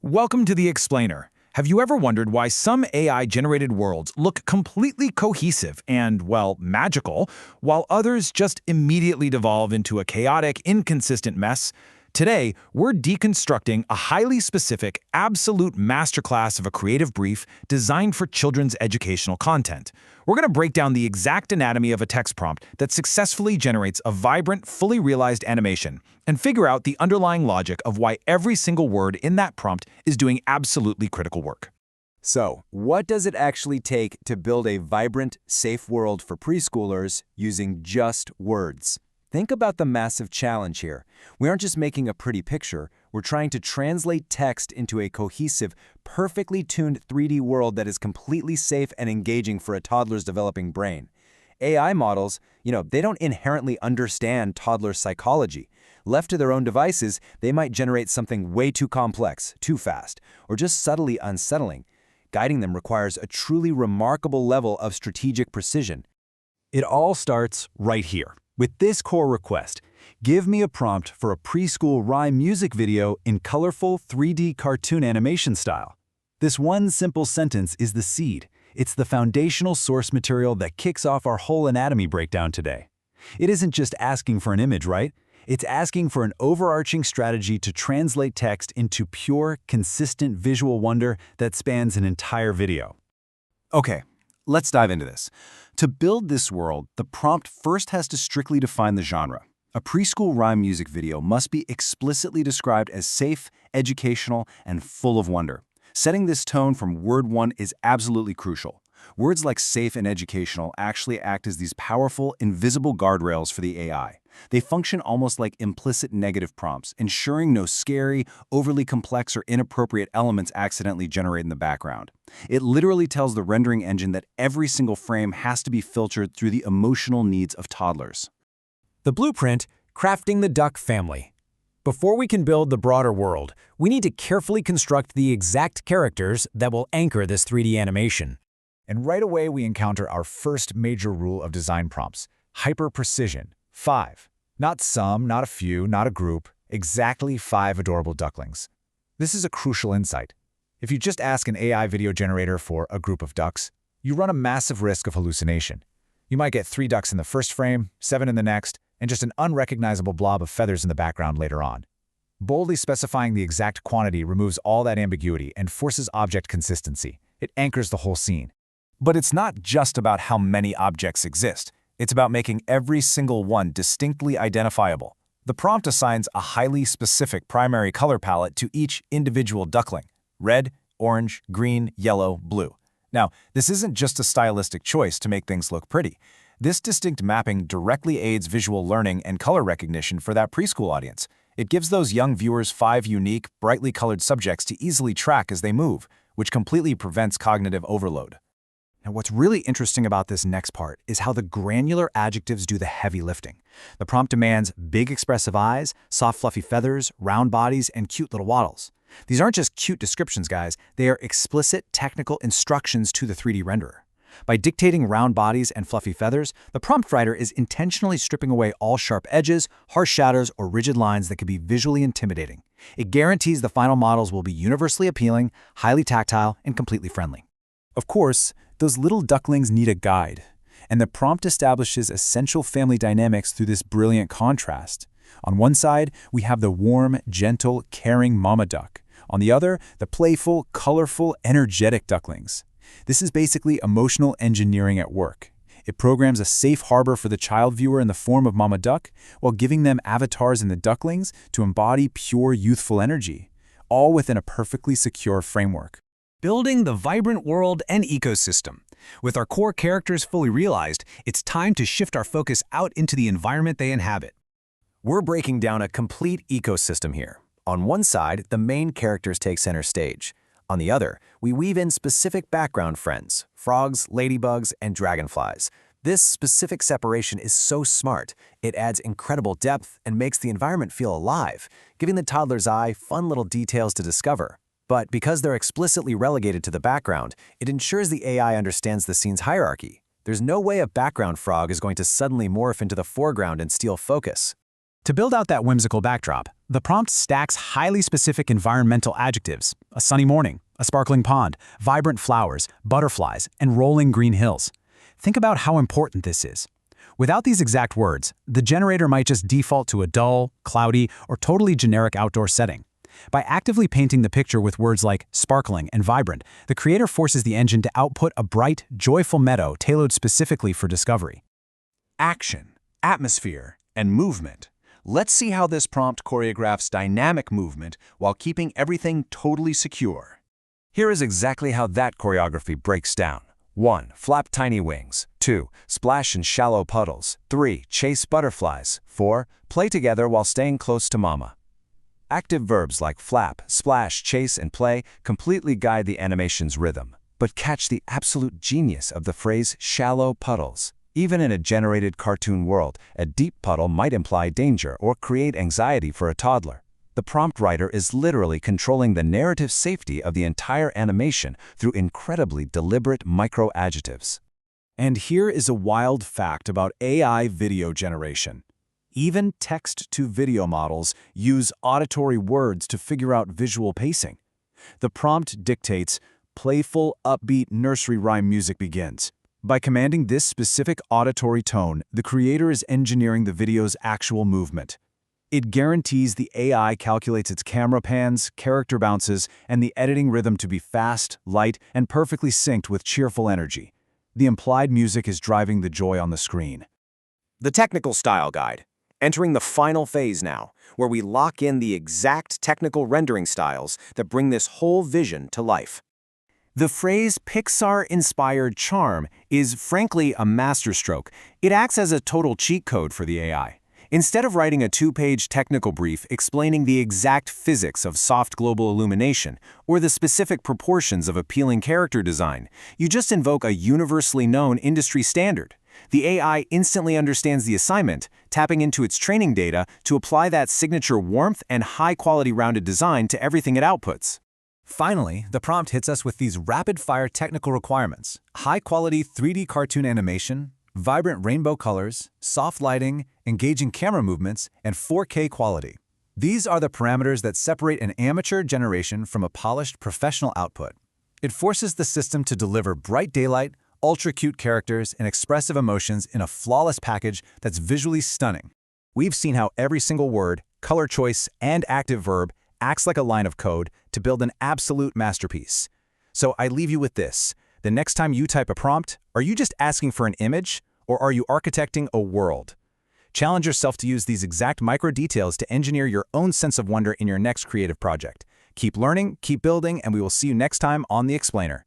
Welcome to The Explainer. Have you ever wondered why some AI-generated worlds look completely cohesive and, well, magical, while others just immediately devolve into a chaotic, inconsistent mess? Today, we're deconstructing a highly specific, absolute masterclass of a creative brief designed for children's educational content. We're going to break down the exact anatomy of a text prompt that successfully generates a vibrant, fully realized animation, and figure out the underlying logic of why every single word in that prompt is doing absolutely critical work. So, what does it actually take to build a vibrant, safe world for preschoolers using just words? Think about the massive challenge here. We aren't just making a pretty picture, we're trying to translate text into a cohesive, perfectly tuned 3D world that is completely safe and engaging for a toddler's developing brain. AI models, they don't inherently understand toddler psychology. Left to their own devices, they might generate something way too complex, too fast, or just subtly unsettling. Guiding them requires a truly remarkable level of strategic precision. It all starts right here, with this core request. Give me a prompt for a preschool rhyme music video in colorful 3D cartoon animation style. This one simple sentence is the seed. It's the foundational source material that kicks off our whole anatomy breakdown today. It isn't just asking for an image, right? It's asking for an overarching strategy to translate text into pure, consistent visual wonder that spans an entire video. Okay, let's dive into this. To build this world, the prompt first has to strictly define the genre. A preschool rhyme music video must be explicitly described as safe, educational, and full of wonder. Setting this tone from word one is absolutely crucial. Words like safe and educational actually act as these powerful, invisible guardrails for the AI. They function almost like implicit negative prompts, ensuring no scary, overly complex, or inappropriate elements accidentally generate in the background. It literally tells the rendering engine that every single frame has to be filtered through the emotional needs of toddlers. The blueprint, crafting the duck family. Before we can build the broader world, we need to carefully construct the exact characters that will anchor this 3D animation. And right away, we encounter our first major rule of design prompts: hyper-precision. 5. Not some, not a few, not a group, exactly 5 adorable ducklings. This is a crucial insight. If you just ask an AI video generator for a group of ducks, you run a massive risk of hallucination. You might get 3 ducks in the first frame, 7 in the next, and just an unrecognizable blob of feathers in the background later on. Boldly specifying the exact quantity removes all that ambiguity and forces object consistency. It anchors the whole scene. But it's not just about how many objects exist. It's about making every single one distinctly identifiable. The prompt assigns a highly specific primary color palette to each individual duckling: red, orange, green, yellow, blue. Now, this isn't just a stylistic choice to make things look pretty. This distinct mapping directly aids visual learning and color recognition for that preschool audience. It gives those young viewers 5 unique, brightly colored subjects to easily track as they move, which completely prevents cognitive overload. Now, what's really interesting about this next part is how the granular adjectives do the heavy lifting. The prompt demands big expressive eyes, soft fluffy feathers, round bodies, and cute little waddles. These aren't just cute descriptions, guys. They are explicit technical instructions to the 3D renderer. By dictating round bodies and fluffy feathers, the prompt writer is intentionally stripping away all sharp edges, harsh shadows, or rigid lines that could be visually intimidating. It guarantees the final models will be universally appealing, highly tactile, and completely friendly. Of course, those little ducklings need a guide, and the prompt establishes essential family dynamics through this brilliant contrast. On one side, we have the warm, gentle, caring mama duck. On the other, the playful, colorful, energetic ducklings. This is basically emotional engineering at work. It programs a safe harbor for the child viewer in the form of mama duck, while giving them avatars in the ducklings to embody pure youthful energy, all within a perfectly secure framework. Building the vibrant world and ecosystem. With our core characters fully realized, it's time to shift our focus out into the environment they inhabit. We're breaking down a complete ecosystem here. On one side, the main characters take center stage. On the other, we weave in specific background friends: frogs, ladybugs, and dragonflies. This specific separation is so smart. It adds incredible depth and makes the environment feel alive, giving the toddler's eye fun little details to discover. But because they're explicitly relegated to the background, it ensures the AI understands the scene's hierarchy. There's no way a background frog is going to suddenly morph into the foreground and steal focus. To build out that whimsical backdrop, the prompt stacks highly specific environmental adjectives, a sunny morning, a sparkling pond, vibrant flowers, butterflies, and rolling green hills. Think about how important this is. Without these exact words, the generator might just default to a dull, cloudy, or totally generic outdoor setting. By actively painting the picture with words like sparkling and vibrant, the creator forces the engine to output a bright, joyful meadow tailored specifically for discovery. Action, atmosphere, and movement. Let's see how this prompt choreographs dynamic movement while keeping everything totally secure. Here is exactly how that choreography breaks down. 1. Flap tiny wings. 2. Splash in shallow puddles. 3. Chase butterflies. 4. Play together while staying close to mama. Active verbs like flap, splash, chase, and play completely guide the animation's rhythm. But catch the absolute genius of the phrase shallow puddles. Even in a generated cartoon world, a deep puddle might imply danger or create anxiety for a toddler. The prompt writer is literally controlling the narrative safety of the entire animation through incredibly deliberate micro-adjectives. And here is a wild fact about AI video generation. Even text-to-video models use auditory words to figure out visual pacing. The prompt dictates, "Playful, upbeat nursery rhyme music begins." By commanding this specific auditory tone, the creator is engineering the video's actual movement. It guarantees the AI calculates its camera pans, character bounces, and the editing rhythm to be fast, light, and perfectly synced with cheerful energy. The implied music is driving the joy on the screen. The technical style guide. Entering the final phase now, where we lock in the exact technical rendering styles that bring this whole vision to life. The phrase Pixar-inspired charm is frankly a masterstroke. It acts as a total cheat code for the AI. Instead of writing a 2-page technical brief explaining the exact physics of soft global illumination or the specific proportions of appealing character design, you just invoke a universally known industry standard. The AI instantly understands the assignment, tapping into its training data to apply that signature warmth and high-quality rounded design to everything it outputs. Finally, the prompt hits us with these rapid-fire technical requirements: high-quality 3D cartoon animation, vibrant rainbow colors, soft lighting, engaging camera movements, and 4K quality. These are the parameters that separate an amateur generation from a polished professional output. It forces the system to deliver bright daylight, ultra-cute characters, and expressive emotions in a flawless package that's visually stunning. We've seen how every single word, color choice, and active verb acts like a line of code to build an absolute masterpiece. So I leave you with this. The next time you type a prompt, are you just asking for an image, or are you architecting a world? Challenge yourself to use these exact micro details to engineer your own sense of wonder in your next creative project. Keep learning, keep building, and we will see you next time on The Explainer.